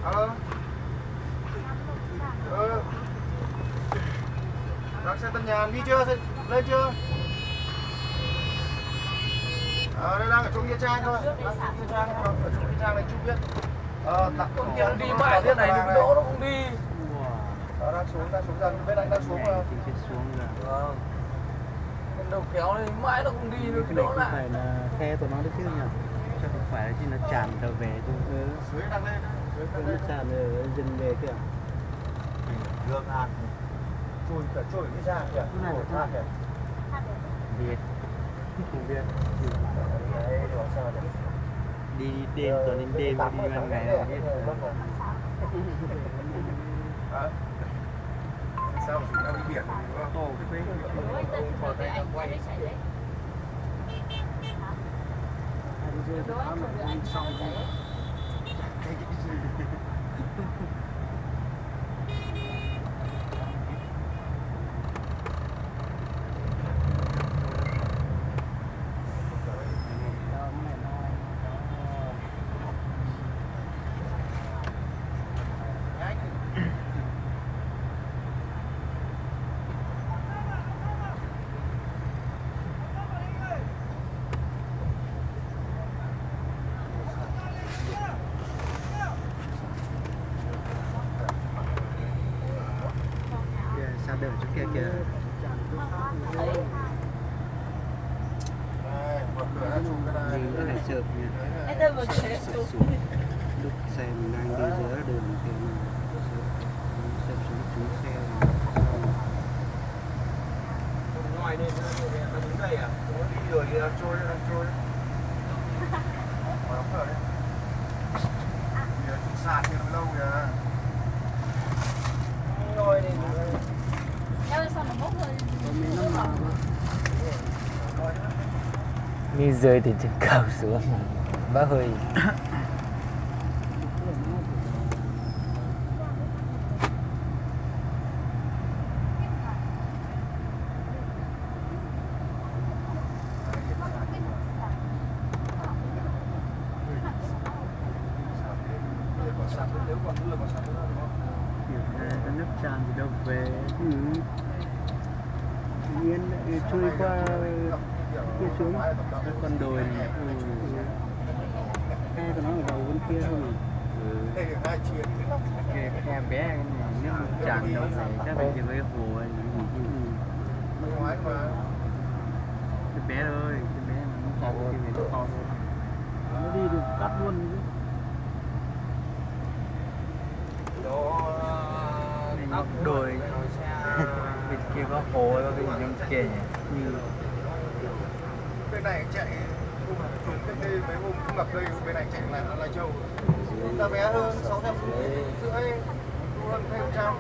Alo. Đang xe Tân Nhàn đi chưa? Lên chưa? Đây đang ở chỗ Nghĩa Trang thôi. Ở chỗ Nghĩa Trang này chưa biết. Con kia đi mãi thế này thì đỗ nó không đi. Đang xuống dần, bên anh đang xuống rồi. Vâng. Con đầu kéo này mãi nó không đi được cái Đây đỗ không lại. phải là xe của nó đấy chứ nhỉ? Chắc không phải là chỉ nó tràn trở về chứ. Dưới đang lên. Nó tràn ở dần về kìa. Đường hạt. Trôi Nghĩa Trang kìa. Biết. Không biết. Đấy, rồi sao nhỉ? Đi đêm rồi đến đêm đi ban ngày là biết. Sao mà chúng ta đi biển đúng không? Ồ, cái xa đỡ chỗ kia kìa. Đây, mở cửa ra chụp cái này. Nhìn cái này sợp nha. Sợp xuống. Lúc xe mình đang đi giữa đường thì mà sợp xuống trúng xe. Ngoài nên nó đứng đây à? Nó đi rồi thì đang trôi. Mở đóng cửa đấy. Thì chúng sạt thì nó lâu kìa. Rồi thì Như rơi từ trên cao xuống. Bác hơi. Cái nước tràn thì đâu về. Nhiên trôi qua kia xuống cái con đồi này. Xe của nó ở đầu bên kia thôi. Cái khe bé cái này nước tràn đâu này chắc phải chỉ với hồ ấy. Cái bé thôi, cái bé nó tràn cái này nó to thôi. Nó đi được cắt luôn chứ. Đồi bên kia có hồ có cái gì trong kia nhỉ? bên này chạy cách đây mấy hôm cũng ngập đây, bên này chạy lại là Lai Châu. Là bé hơn 650 rưỡi, hơn 200.